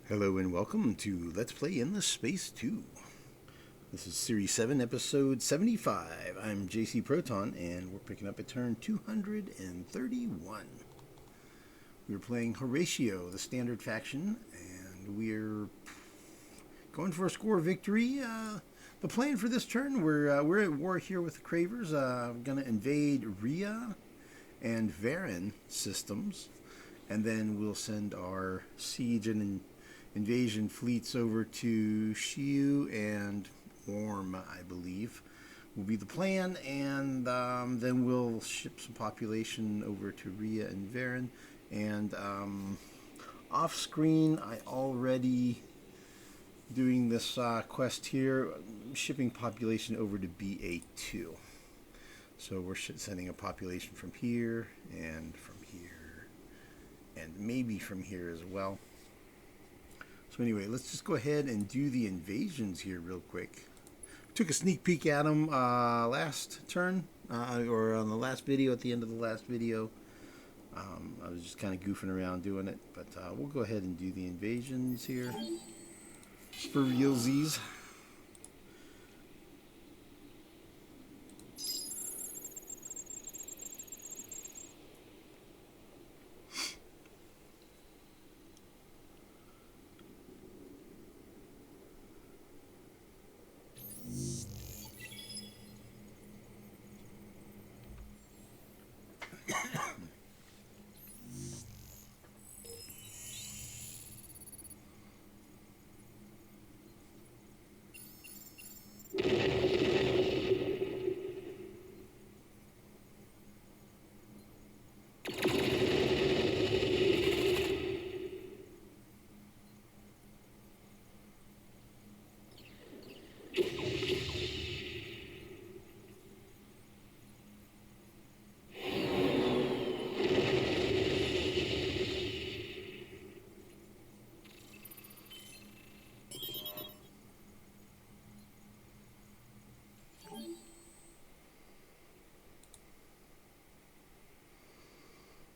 Hello and welcome to Let's Play Endless Space 2. This is Series 7, Episode 75. I'm JC Proton, and we're picking up at turn 231. We're playing Horatio, the standard faction, and we're going for a score victory. The plan for this turn, we're at war here with the Cravers. We're going to invade Rhea and Veran systems, and then we'll send our siege and invasion fleets over to Shiu and Orm, I believe, will be the plan, and then we'll ship some population over to Rhea and Veran. And off screen, I already doing this quest here, shipping population over to BA2. So we're sending a population from here, and maybe from here as well. So anyway, let's just go ahead and do the invasions here real quick. Took a sneak peek at them last turn, or on the last video, at the end of the last video. I was just kind of goofing around doing it, but we'll go ahead and do the invasions here for realsies.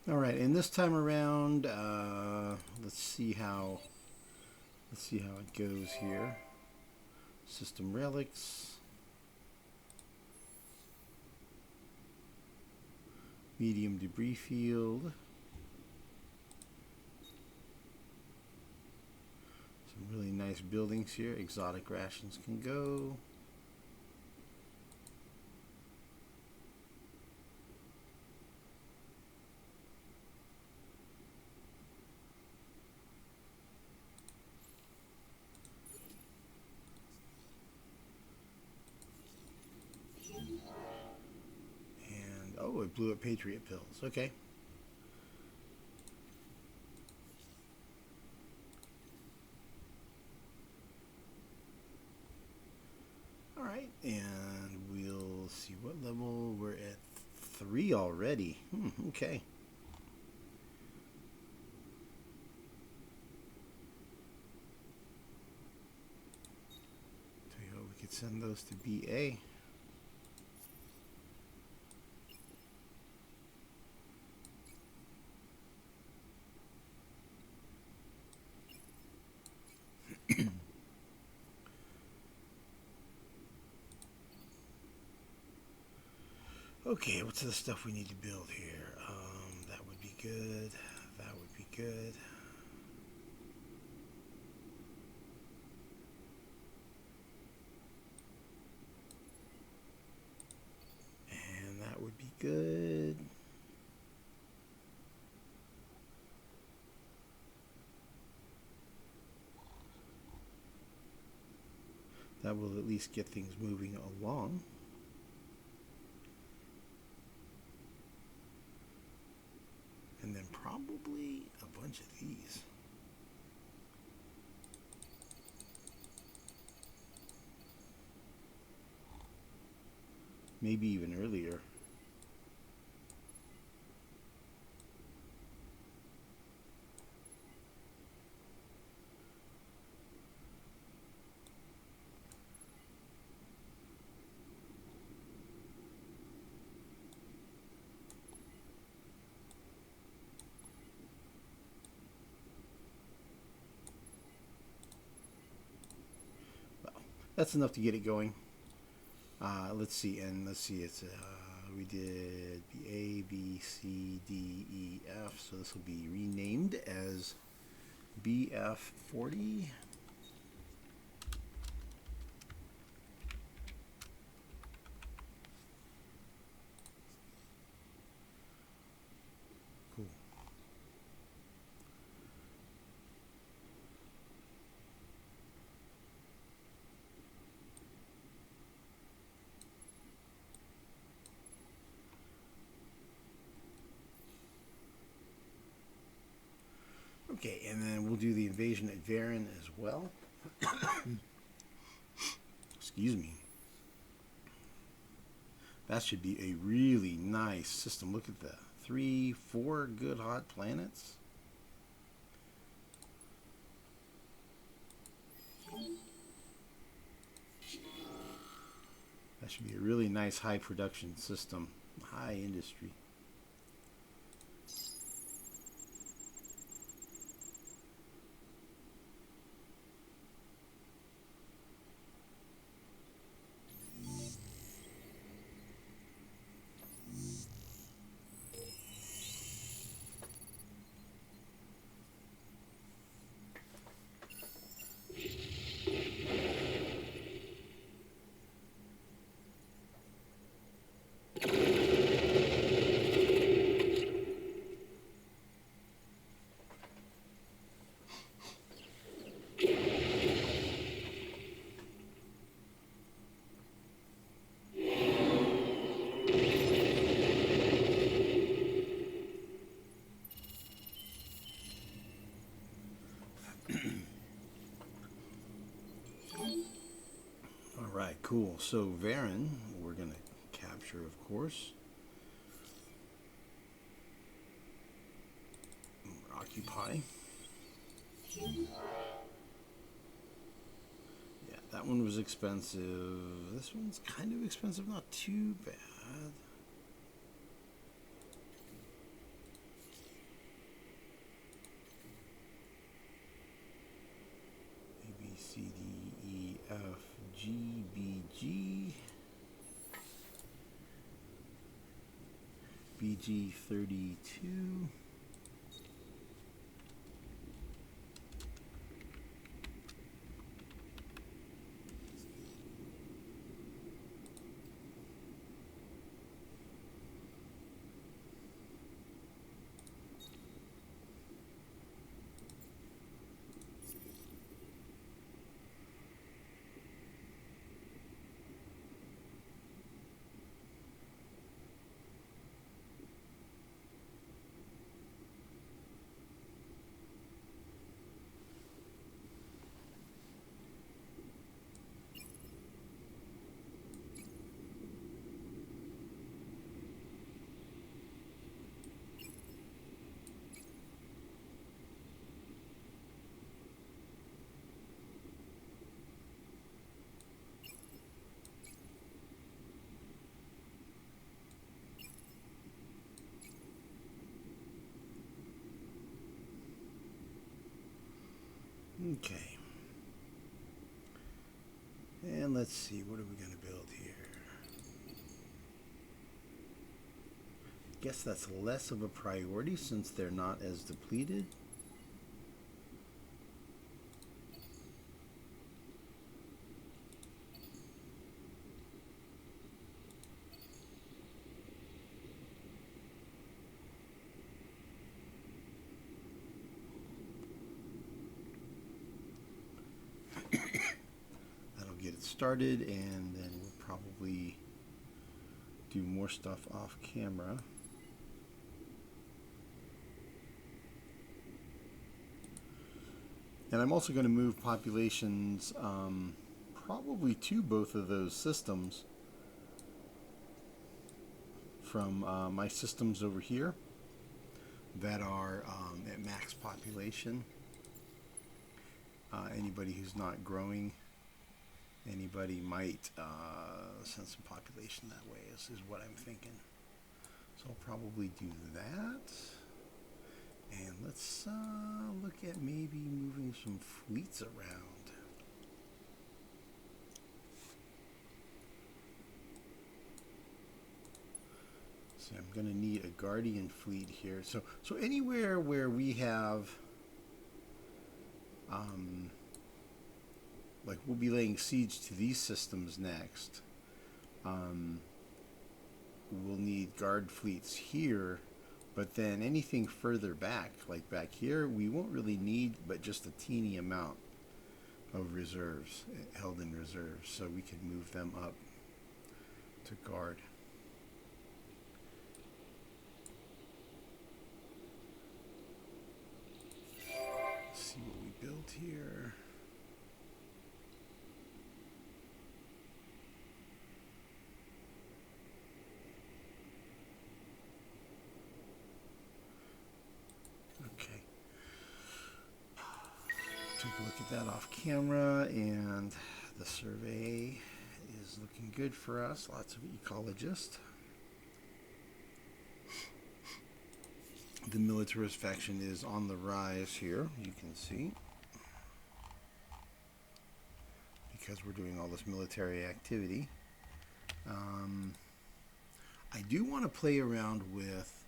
All right, and this time around, let's see how it goes here. System relics, medium debris field, some really nice buildings here. Exotic rations can go. Oh, it blew up Patriot pills. Okay. All right, and we'll see what level we're at. 3 already. Okay. Tell you what, we could send those to BA. Okay, what's the stuff we need to build here? That would be good. That would be good. And that would be good. That will at least get things moving along. And then probably a bunch of these. Maybe even earlier. that's enough to get it going. Let's see, it's we did A, B, C, D, E, F, so this will be renamed as BF40. Cool. Okay, and then we'll do the invasion at Veran as well. Excuse me. That should be a really nice system. Look at the 3, 4 good hot planets. That should be a really nice high production system, high industry. Alright, cool. So Veran, we're going to capture, of course. We're occupy. Yeah, that one was expensive. This one's kind of expensive, not too bad. A, B, C, D, E, F, G, B, G. BG 32. Okay. And let's see, what are we going to build here? Guess that's less of a priority since they're not as depleted. That'll get it started, and then we'll probably do more stuff off camera. And I'm also going to move populations probably to both of those systems from my systems over here that are at max population. Anybody who's not growing, anybody might send some population that way, is what I'm thinking. So I'll probably do that. And let's look at maybe moving some fleets around. So I'm going to need a Guardian fleet here. So anywhere where we have, like we'll be laying siege to these systems next. We'll need guard fleets here, but then anything further back, like back here, we won't really need but just a teeny amount of reserves, held in reserves, so we can move them up to guard. Let's see what we built here. Okay. Take a look at that off camera, and the survey is looking good for us. Lots of ecologists. The militarist faction is on the rise here, you can see, because we're doing all this military activity. I do want to play around with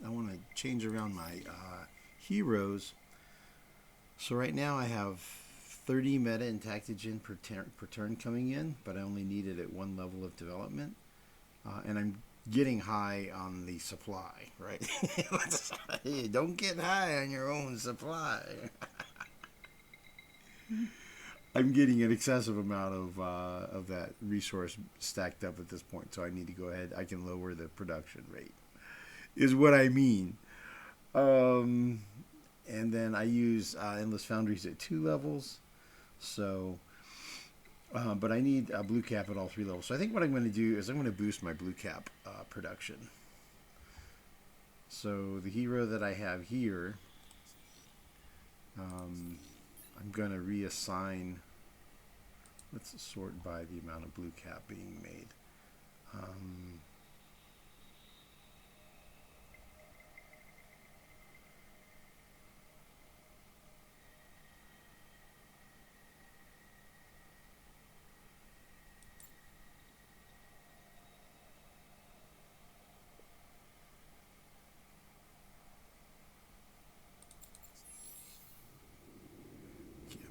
I want to change around my heroes. So right now I have 30 meta and tactigen per turn coming in, but I only need it at one level of development. And I'm getting high on the supply, right? Don't get high on your own supply. I'm getting an excessive amount of that resource stacked up at this point, so I need to go ahead. I can lower the production rate, is what I mean. And then I use endless foundries at 2 levels, so but I need a blue cap at all 3 levels. So I think what I'm going to do is I'm going to boost my blue cap production. So the hero that I have here, I'm going to reassign. Let's sort by the amount of blue cap being made.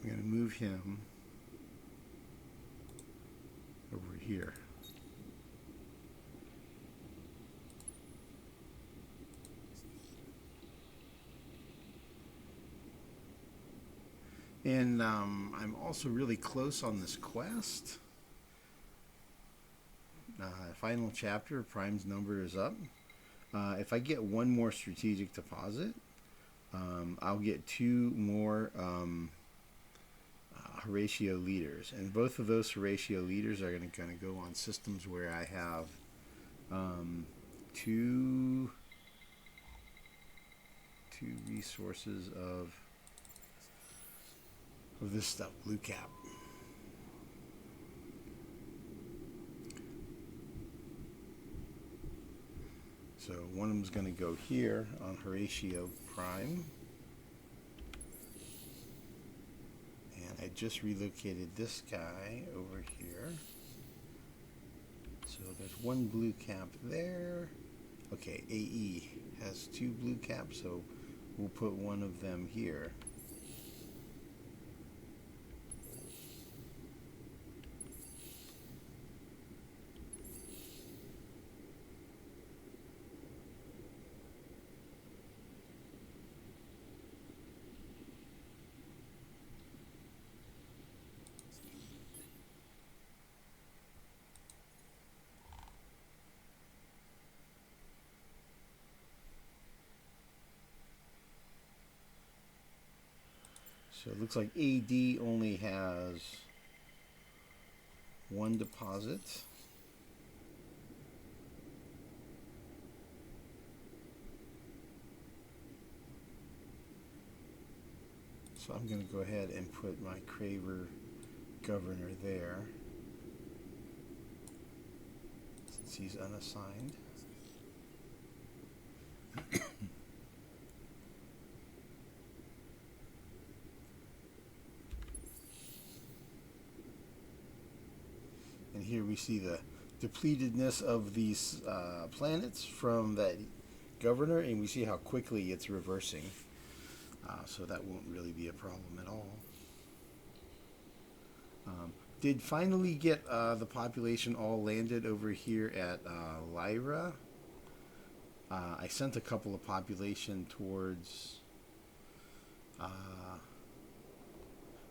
I'm going to move him over here. And I'm also really close on this quest. Final chapter, Prime's number is up. If I get one more strategic deposit, I'll get 2 more Horatio leaders, and both of those Horatio leaders are going to go on systems where I have 2 resources of this stuff, blue cap. So one of them is going to go here on Horatio Prime. I just relocated this guy over here. So there's 1 blue cap there. Okay, AE has 2 blue caps, so we'll put one of them here. So it looks like AD only has 1 deposit. So I'm going to go ahead and put my Craver governor there, since he's unassigned. And here we see the depletedness of these planets from that governor, and we see how quickly it's reversing. So that won't really be a problem at all. Did finally get the population all landed over here at Lyra. I sent a couple of population towards...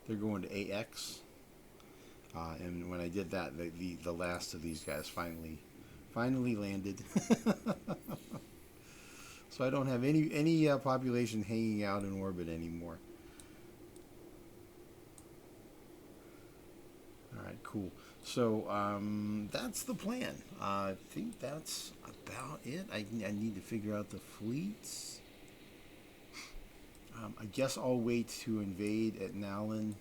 they're going to AX. And when I did that, the last of these guys finally landed. So I don't have any population hanging out in orbit anymore. All right, cool. So that's the plan. I think that's about it. I need to figure out the fleets. I guess I'll wait to invade at Nowlan.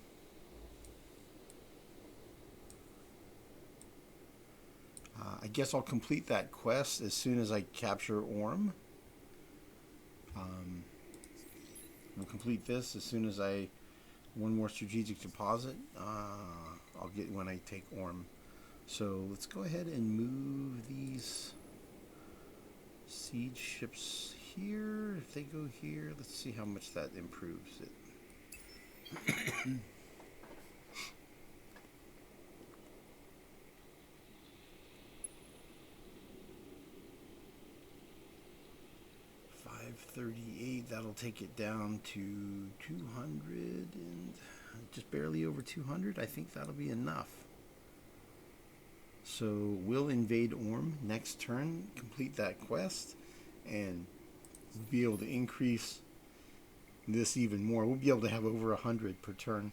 I guess I'll complete that quest as soon as I capture Orm. We'll complete this as soon as one more strategic deposit. I'll get when I take Orm. So let's go ahead and move these siege ships here. If they go here, let's see how much that improves it. 538, that'll take it down to 200 and just barely over 200. I think that'll be enough. So we'll invade Orm next turn, complete that quest, and we'll be able to increase this even more. We'll be able to have over 100 per turn.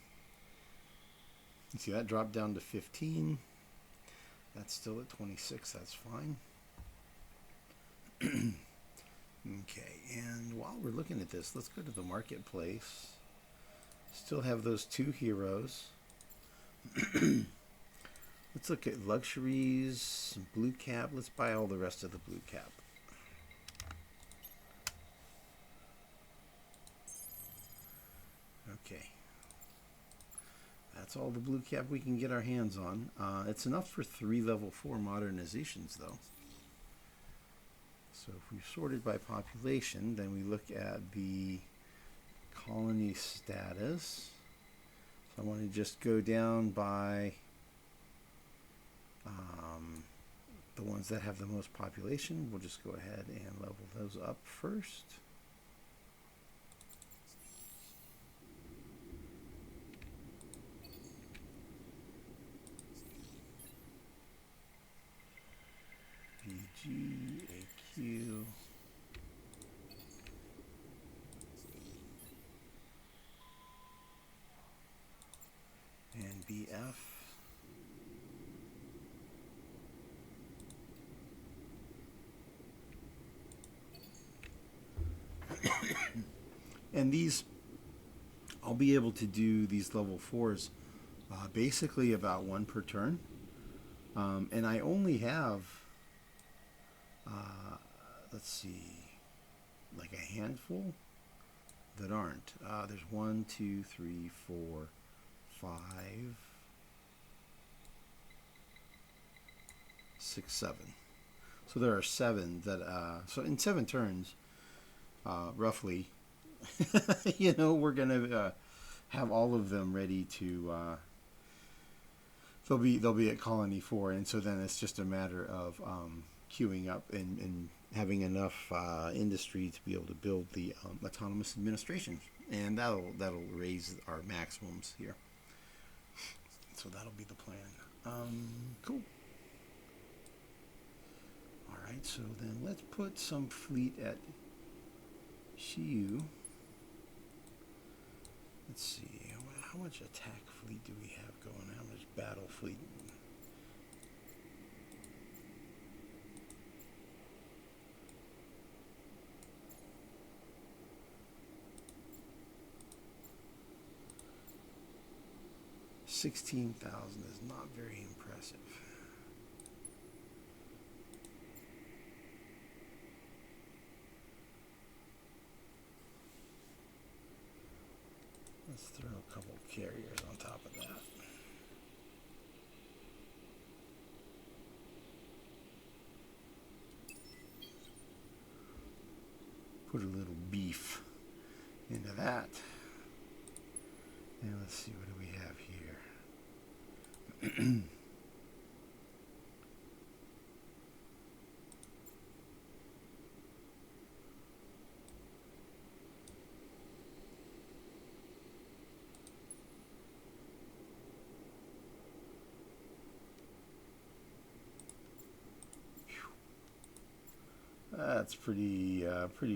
You see that dropped down to 15. That's still at 26. That's fine. Okay, and while we're looking at this, let's go to the marketplace. Still have those two heroes. Let's look at luxuries, some bluecap. Let's buy all the rest of the bluecap. Okay. That's all the bluecap we can get our hands on. It's enough for 3 level 4 modernizations, though. So if we've sorted by population, then we look at the colony status. So I want to just go down by the ones that have the most population. We'll just go ahead and level those up first. BG, AQ. And BF. And these, I'll be able to do these level 4s basically about 1 per turn. And I only have, let's see, like a handful that aren't. There's 1, 2, 3, 4, 5, 6, 7. So there are 7 that, so in 7 turns, roughly, you know, we're going to have all of them ready to, they'll be at colony 4, and so then it's just a matter of queuing up and having enough industry to be able to build the autonomous administration, and that'll raise our maximums here. So that'll be the plan. Cool. All right, so then let's put some fleet at Shiyu. Let's see, how much attack fleet do we have going? How much battle fleet? $16,000 is not very impressive. Let's throw a couple carriers on top of that. put a little beef into that. And let's see, what do we have here? That's pretty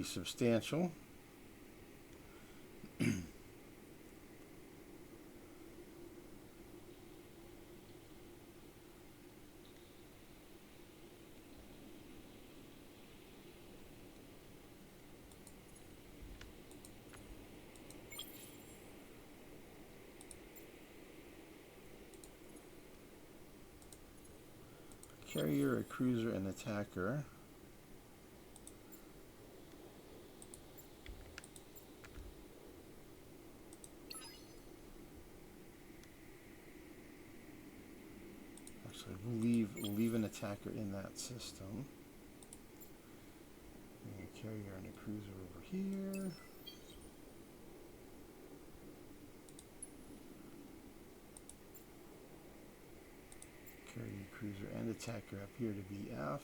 substantial. Carrier, a cruiser, and attacker. Actually, we'll leave an attacker in that system. And a carrier and a cruiser over here. Carrier, cruiser, and attacker up here to be F.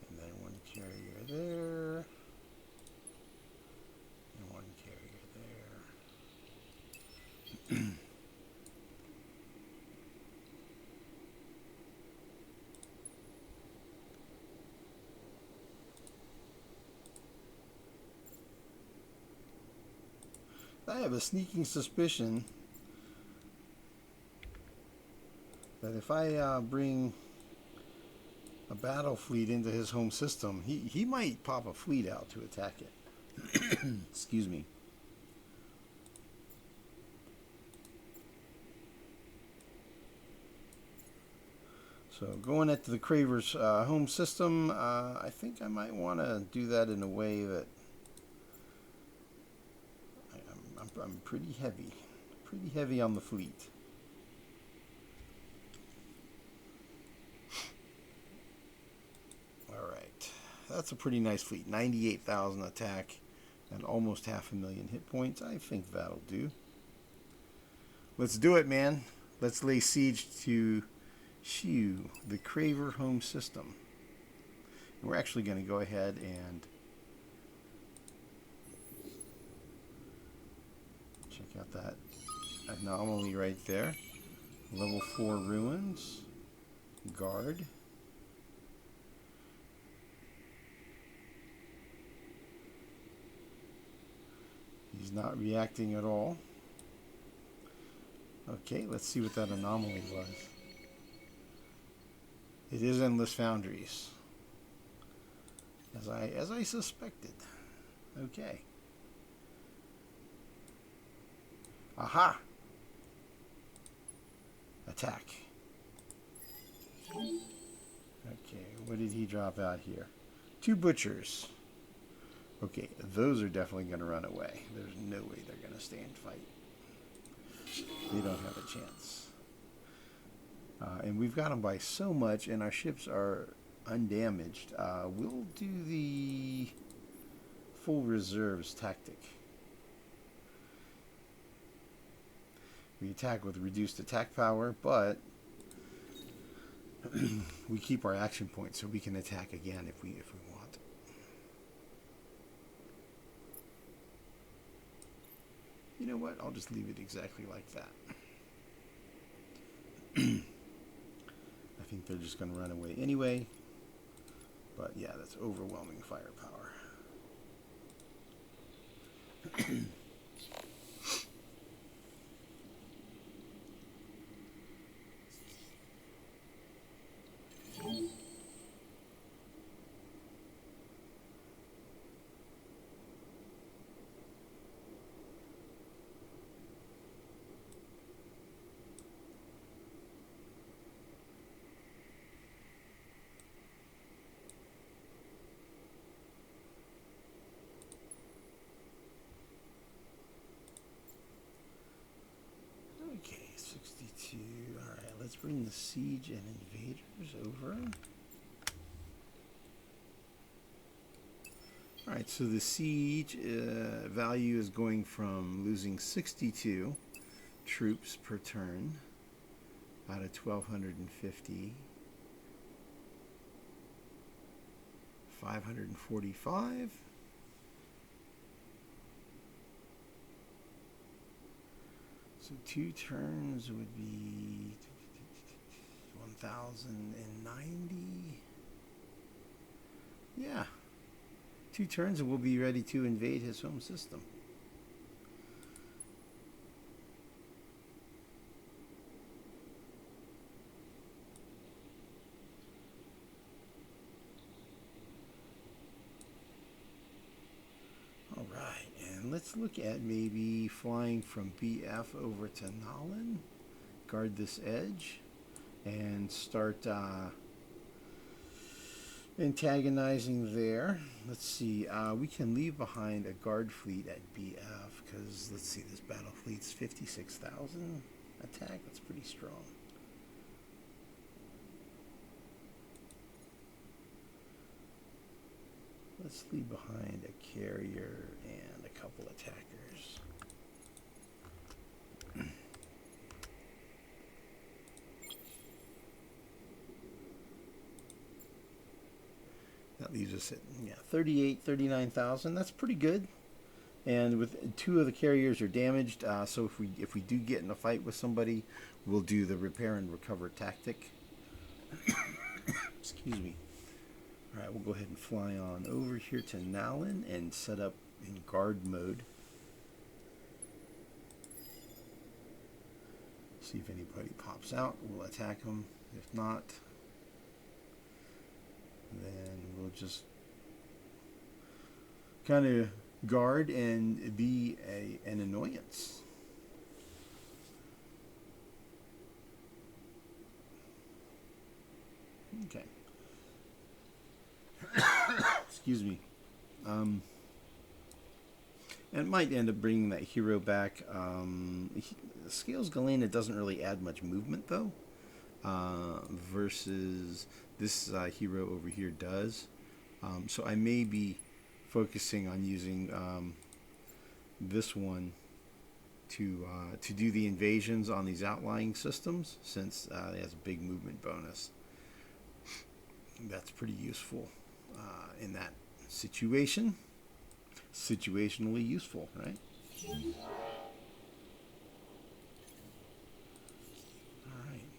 And then one carrier there. And one carrier there. I have a sneaking suspicion that if I bring a battle fleet into his home system, he might pop a fleet out to attack it. Excuse me. So going into the Cravers home system, I think I might want to do that in a way that I'm pretty heavy on the fleet. All right, that's a pretty nice fleet. 98,000 attack and almost 500,000 hit points. I think that'll do. Let's do it, man. Let's lay siege to Shu, the Craver home system. And we're actually going to go ahead and check out that anomaly right there. Level 4 ruins. Guard. He's not reacting at all. Okay, let's see what that anomaly was. It is Endless Foundries. As I suspected. Okay. Aha! Attack. Okay, what did he drop out here? 2 butchers. Okay, those are definitely going to run away. There's no way they're going to stay and fight. They don't have a chance. And we've got them by so much, and our ships are undamaged. We'll do the full reserves tactic. We attack with reduced attack power, but we keep our action points so we can attack again if we want. You know what? I'll just leave it exactly like that. I think they're just going to run away anyway. But yeah, that's overwhelming firepower. bring the siege and invaders over. Alright, so the siege value is going from losing 62 troops per turn out of 1,250, 545. So 2 turns would be 1,090. Yeah. 2 turns and we'll be ready to invade his home system. Alright, and let's look at maybe flying from BF over to Nalin, guard this edge, and start antagonizing there. Let's see, we can leave behind a guard fleet at BF, because let's see, this battle fleet's 56,000 attack. That's pretty strong. Let's leave behind a carrier and a couple attackers. That leaves us at 39,000. That's pretty good. And with 2 of the carriers are damaged, so if we do get in a fight with somebody, we'll do the repair and recover tactic. Excuse me. All right, we'll go ahead and fly on over here to Nalin and set up in guard mode. See if anybody pops out. We'll attack them. If not, then we'll just kind of guard and be an annoyance. Okay. Excuse me. And it might end up bringing that hero back. Scales Galena doesn't really add much movement though, versus this hero over here does. So I may be focusing on using this one to do the invasions on these outlying systems, since it has a big movement bonus. That's pretty useful in that situation. Situationally useful, right? Alright.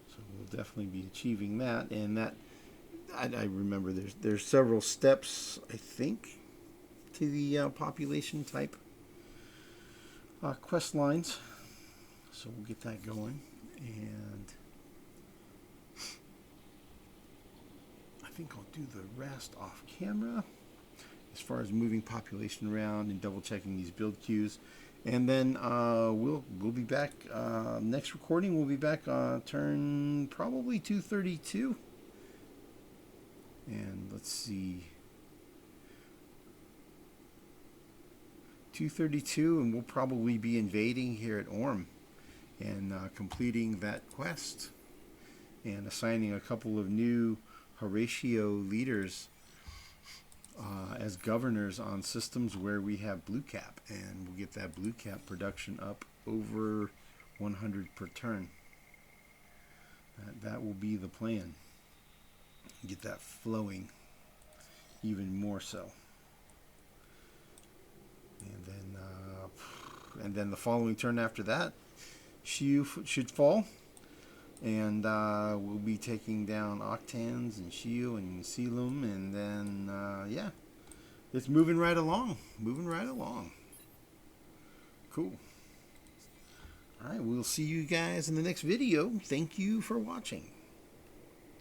So we'll definitely be achieving that, and that I remember there's several steps, I think, to the population type quest lines. So we'll get that going, and I think I'll do the rest off camera as far as moving population around and double checking these build queues. And then we'll be back next recording. We'll be back on turn probably 232. And let's see, 232, and we'll probably be invading here at Orm and completing that quest and assigning a couple of new Horatio leaders as governors on systems where we have bluecap, and we'll get that bluecap production up over 100 per turn. That will be the plan. Get that flowing even more so. And then the following turn after that, Shiu should fall, and we'll be taking down Octans and Shiu and Silum, and then yeah, it's moving right along. Cool. All right, we'll see you guys in the next video. Thank you for watching.